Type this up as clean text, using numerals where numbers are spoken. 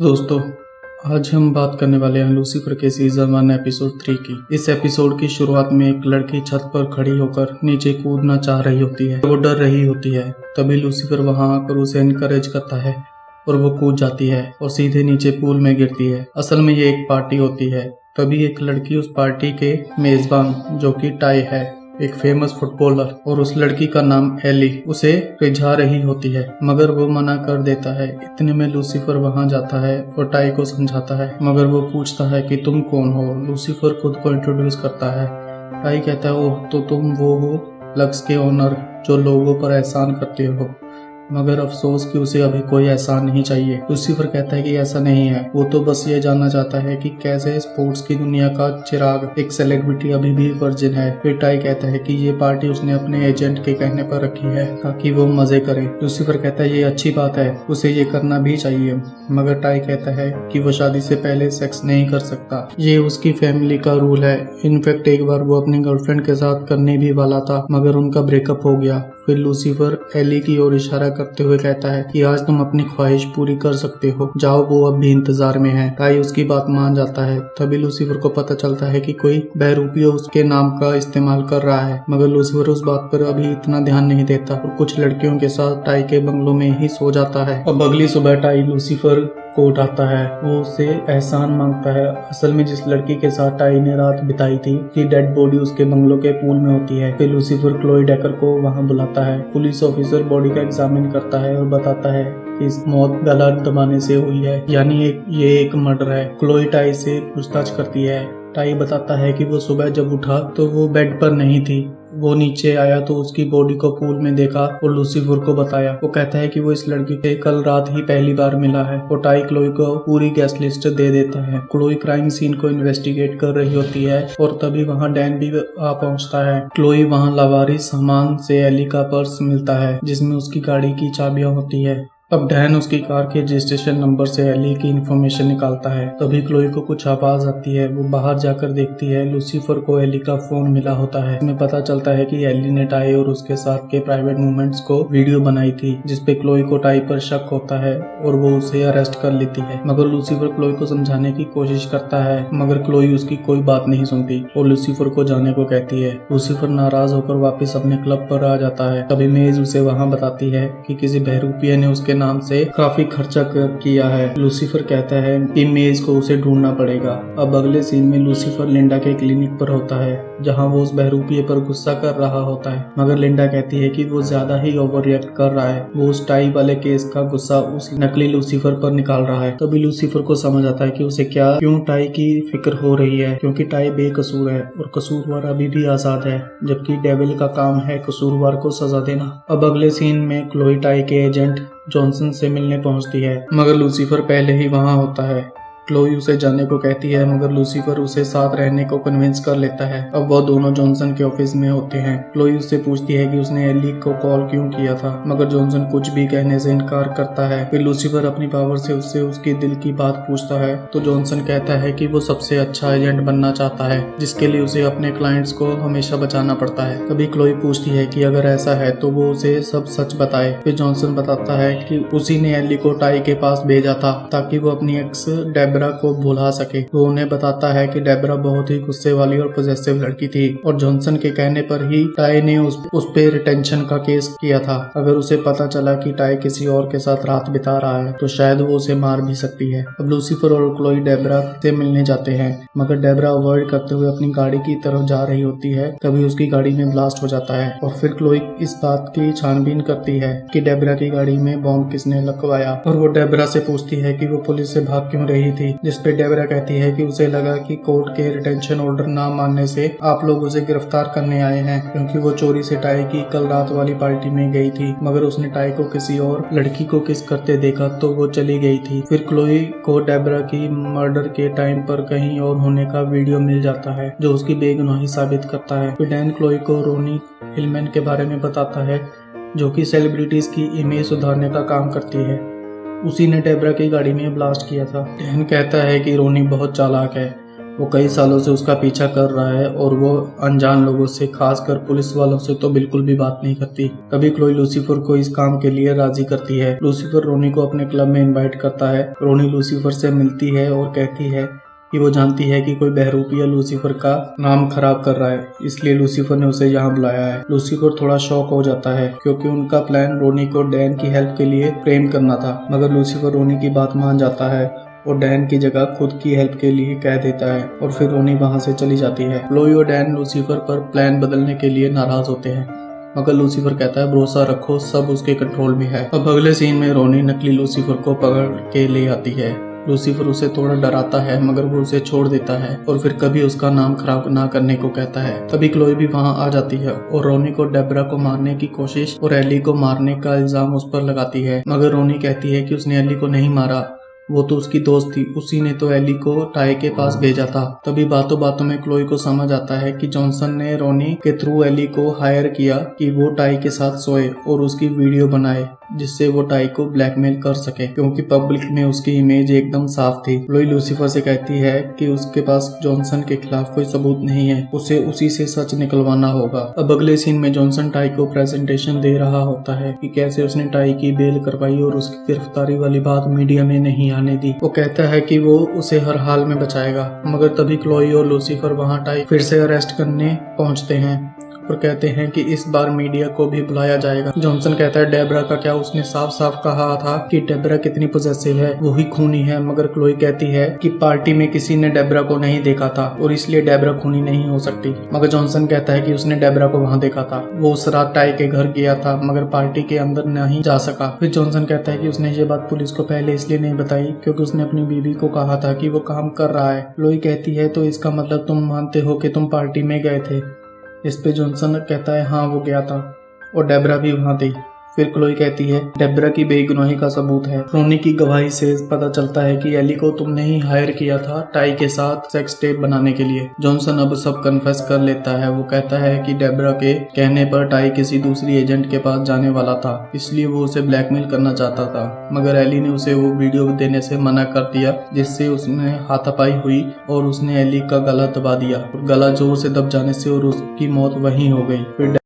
दोस्तों, आज हम बात करने वाले हैं लूसीफर के सीजन 1 एपिसोड 3 की। इस एपिसोड की शुरुआत में एक लड़की छत पर खड़ी होकर नीचे कूदना चाह रही होती है। वो डर रही होती है। तभी लूसीफर वहां आकर उसे इनकरेज करता है और वो कूद जाती है और सीधे नीचे पूल में गिरती है। असल में ये एक पार्टी होती है। तभी एक लड़की उस पार्टी के मेजबान, जो कि टाई है, एक फेमस फुटबॉलर, और उस लड़की का नाम एली, उसे रिझा रही होती है, मगर वो मना कर देता है। इतने में लूसीफर वहां जाता है और टाई को समझाता है, मगर वो पूछता है कि तुम कौन हो। लूसीफर खुद को इंट्रोड्यूस करता है। टाई कहता है, ओह, तो तुम वो हो लक्स के ओनर जो लोगों पर एहसान करते हो। मगर अफसोस कि उसे अभी कोई एहसान नहीं चाहिए। लूसीफर कहता है कि ऐसा नहीं है, वो तो बस ये जानना चाहता है कि कैसे स्पोर्ट्स की दुनिया का चिराग, एक सेलिब्रिटी, अभी भी वर्जिन है। फिर टाई कहता है कि ये पार्टी उसने अपने एजेंट के कहने पर रखी है ताकि वो मजे करे। लूसीफर कहता है ये अच्छी बात है, उसे ये करना भी चाहिए, मगर टाई कहता है कि वो शादी से पहले सेक्स नहीं कर सकता। ये उसकी फैमिली का रूल है। इनफैक्ट एक बार वो अपनी गर्लफ्रेंड के साथ करने भी वाला था, मगर उनका ब्रेकअप हो गया। फिर लूसीफर एली की ओर इशारा करते हुए कहता है कि आज तुम अपनी ख्वाहिश पूरी कर सकते हो, जाओ, वो अब भी इंतजार में है। टाई उसकी बात मान जाता है। तभी लूसीफर को पता चलता है कि कोई बहरूपिया उसके नाम का इस्तेमाल कर रहा है, मगर लूसीफर उस बात पर अभी इतना ध्यान नहीं देता और कुछ लड़कियों के साथ टाई के बंगलों में ही सो जाता है। अब अगली सुबह टाई लूसीफर को उठाता है। वो उससे एहसान मांगता है। असल में जिस लड़की के साथ टाई ने रात बिताई थी, उसकी डेड बॉडी उसके बंगलों के पूल में होती है। फिर लूसीफर क्लोई डेकर को वहां बुलाता है। पुलिस ऑफिसर बॉडी का एग्जामिन करता है और बताता है कि इस मौत गला दबाने से हुई है, यानी ये एक मर्डर है। क्लोई टाई से पूछताछ करती है। टाई बताता है कि वो सुबह जब उठा तो वो बेड पर नहीं थी। वो नीचे आया तो उसकी बॉडी को पूल में देखा और लूसीफर को बताया। वो कहता है कि वो इस लड़की से कल रात ही पहली बार मिला है और टाई क्लोई को पूरी गेस्ट लिस्ट दे देता है। क्लोई क्राइम सीन को इन्वेस्टिगेट कर रही होती है और तभी वहां डैन भी आ पहुंचता है। क्लोई वहां लावारिस सामान से एली का पर्स मिलता है जिसमें उसकी गाड़ी की चाबियां होती है। अब डैन उसकी कार के रजिस्ट्रेशन नंबर से एली की इंफॉर्मेशन निकालता है। तभी क्लोई को कुछ आवाज आती है। वो बाहर जाकर देखती है। लूसीफर को एली का फोन मिला होता है। इसमें पता चलता है कि एली ने टाई और उसके साथ के प्राइवेट मूवमेंट्स को वीडियो बनाई थी, जिसपे क्लोई को टाई पर शक होता है और वो उसे अरेस्ट कर लेती है। मगर लूसीफर क्लोई को समझाने की कोशिश करता है, मगर क्लोई उसकी कोई बात नहीं सुनती और लूसीफर को जाने को कहती है। लूसीफर नाराज होकर वापस अपने क्लब पर आ जाता है। तभी मेज उसे वहाँ बताती है कि किसी बहरूपिया ने उसके नाम से काफी खर्चा किया है। लूसीफर कहता है कि मेज को उसे ढूंढना पड़ेगा। अब अगले सीन में लूसीफर लिंडा के क्लिनिक पर होता है, जहां वो उस बहरूपिये पर गुस्सा कर रहा होता है, मगर लिंडा कहती है कि वो ज्यादा ही ओवर रिएक्ट कर रहा है। वो उस टाई वाले केस का गुस्सा उस नकली लूसीफर पर निकाल रहा है। तभी लूसीफर को समझ आता है कि उसे क्यों टाई की फिक्र हो रही है, क्योंकि टाई बेकसूर है और कसूरवार अभी भी आजाद है, जबकि डेविल का काम है कसूरवार को सजा देना। अब अगले सीन में क्लोई टाई के एजेंट जॉनसन से मिलने पहुंचती है, मगर लूसीफर पहले ही वहां होता है। क्लोई उसे जाने को कहती है, मगर लूसीफर उसे साथ रहने को कन्विंस कर लेता है। अब वह दोनों जॉनसन के ऑफिस में होते हैं। क्लोई उससे पूछती है कि उसने एली को कॉल क्यों किया था, मगर जॉनसन कुछ भी कहने से इनकार करता है। फिर लूसीफर अपनी पावर से उससे उसकी दिल की बात पूछता है तो जॉनसन कहता है कि वो सबसे अच्छा एजेंट बनना चाहता है, जिसके लिए उसे अपने क्लाइंट्स को हमेशा बचाना पड़ता है। तभी क्लोई पूछती है कि अगर ऐसा है तो वो उसे सब सच बताए। फिर जॉनसन बताता है कि उसी ने एली को टाई के पास भेजा था ताकि वो अपनी एक्स डेब्रा को भुला सके। वो उन्हें बताता है कि डेब्रा बहुत ही गुस्से वाली और पॉसेसिव लड़की थी और जॉनसन के कहने पर ही टाई ने उस पे रिटेंशन का केस किया था। अगर उसे पता चला कि टाई किसी और के साथ रात बिता रहा है तो शायद वो उसे मार भी सकती है। अब लूसीफर और क्लोई डेब्रा से मिलने जाते हैं, मगर डेब्रा अवॉइड करते हुए अपनी गाड़ी की तरफ जा रही होती है। तभी उसकी गाड़ी में ब्लास्ट हो जाता है और फिर क्लोई इस बात की छानबीन करती है कि डेब्रा की गाड़ी में बॉम्ब किसने लगवाया, और वो डेब्रा से पूछती है कि वो पुलिस से भाग क्यों रही थी, जिसपे डेब्रा कहती है कि उसे लगा कि कोर्ट के रिटेंशन ऑर्डर ना मानने से आप लोग उसे गिरफ्तार करने आए हैं, क्योंकि वो चोरी से टाई की कल रात वाली पार्टी में गई थी, मगर उसने टाई को किसी और लड़की को किस करते देखा तो वो चली गई थी। फिर क्लोई को डेब्रा की मर्डर के टाइम पर कहीं और होने का वीडियो मिल जाता है जो उसकी बेगुनाही साबित करता है। फिर डैन क्लोई को रोनी हिलमैन के बारे में बताता है, जो कि सेलिब्रिटीज की इमेज सुधारने का काम करती है। उसी ने डेब्रा की गाड़ी में ब्लास्ट किया था। डैन कहता है कि रोनी बहुत चालाक है वो कई सालों से उसका पीछा कर रहा है और वो अनजान लोगों से, खासकर पुलिस वालों से तो बिल्कुल भी बात नहीं करती। तभी क्लोई लूसीफर को इस काम के लिए राजी करती है। लूसीफर रोनी को अपने क्लब में इनवाइट करता है। रोनी लूसीफर से मिलती है और कहती है कि वो जानती है कि कोई बहरूपिया लूसीफर का नाम खराब कर रहा है, इसलिए लूसीफर ने उसे यहाँ बुलाया है। लूसीफर थोड़ा शॉक हो जाता है क्योंकि उनका प्लान रोनी को डैन की हेल्प के लिए प्रेम करना था, मगर लूसीफर रोनी की बात मान जाता है और डैन की जगह खुद की हेल्प के लिए कह देता है और फिर रोनी वहाँ से चली जाती है। क्लोई और डैन लूसीफर पर प्लान बदलने के लिए नाराज होते हैं, मगर लूसीफर कहता है भरोसा रखो, सब उसके कंट्रोल में है। अब अगले सीन में रोनी नकली लूसीफर को पकड़ के ले आती है। लूसीफर उसे थोड़ा डराता है मगर वो उसे छोड़ देता है और फिर कभी उसका नाम खराब ना करने को कहता है। तभी क्लोई भी वहाँ आ जाती है और रोनी को डेब्रा को मारने की कोशिश और एली को मारने का इल्जाम उस पर लगाती है, मगर रोनी कहती है कि उसने एली को नहीं मारा, वो तो उसकी दोस्त थी, उसी ने तो एली को टाई के पास भेजा था। तभी बातों बातों में क्लोई को समझ आता है कि जॉनसन ने रोनी के थ्रू एली को हायर किया कि वो टाई के साथ सोए और उसकी वीडियो बनाए, जिससे वो टाई को ब्लैकमेल कर सके, क्योंकि पब्लिक में उसकी इमेज एकदम साफ थी। क्लोई लूसीफर से कहती है कि उसके पास जॉनसन के खिलाफ कोई सबूत नहीं है, उसे उसी से सच निकलवाना होगा। अब अगले सीन में जॉनसन टाई को प्रेजेंटेशन दे रहा होता है कि कैसे उसने टाई की बेल करवाई और उसकी गिरफ्तारी वाली बात मीडिया में नहीं आने दी। वो कहता है कि वो उसे हर हाल में बचाएगा, मगर तभी क्लोई और लूसीफर वहाँ टाई फिर से अरेस्ट करने पहुँचते हैं और कहते हैं कि इस बार मीडिया को भी बुलाया जाएगा। जॉनसन कहता है डेब्रा का क्या, उसने साफ साफ कहा था कि डेब्रा कितनी पॉसेसिव है, वो ही खूनी है, मगर क्लोई कहती है कि पार्टी में किसी ने डेब्रा को नहीं देखा था और इसलिए डेब्रा खूनी नहीं हो सकती, मगर जॉनसन कहता है कि उसने डेब्रा को वहाँ देखा था, वो उस रात टाई के घर गया था मगर पार्टी के अंदर नहीं जा सका। फिर जॉनसन कहता है कि उसने ये बात पुलिस को पहले इसलिए नहीं बताई क्योंकि उसने अपनी बीवी को कहा था कि वो काम कर रहा है। क्लोई कहती है तो इसका मतलब तुम मानते हो कि तुम पार्टी में गए थे? इस पे जॉनसन कहता है हाँ वो गया था और डेब्रा भी वहाँ थी। फिर क्लोई कहती है डेब्रा की बेगुनाही का सबूत है। रोनी की गवाही से पता चलता है कि एली को तुमने ही हायर किया था टाई के साथ सेक्स टेप बनाने के लिए। जॉनसन अब सब कन्फेस कर लेता है। वो कहता है कि डेब्रा के कहने पर टाई किसी दूसरी एजेंट के पास जाने वाला था, इसलिए वो उसे ब्लैकमेल करना चाहता था, मगर एली ने उसे वो वीडियो देने से मना कर दिया, जिससे उसने हाथापाई हुई और उसने एली का गला दबा दिया और गला जोर से दब जाने से और उसकी मौत वहीं हो गई। फिर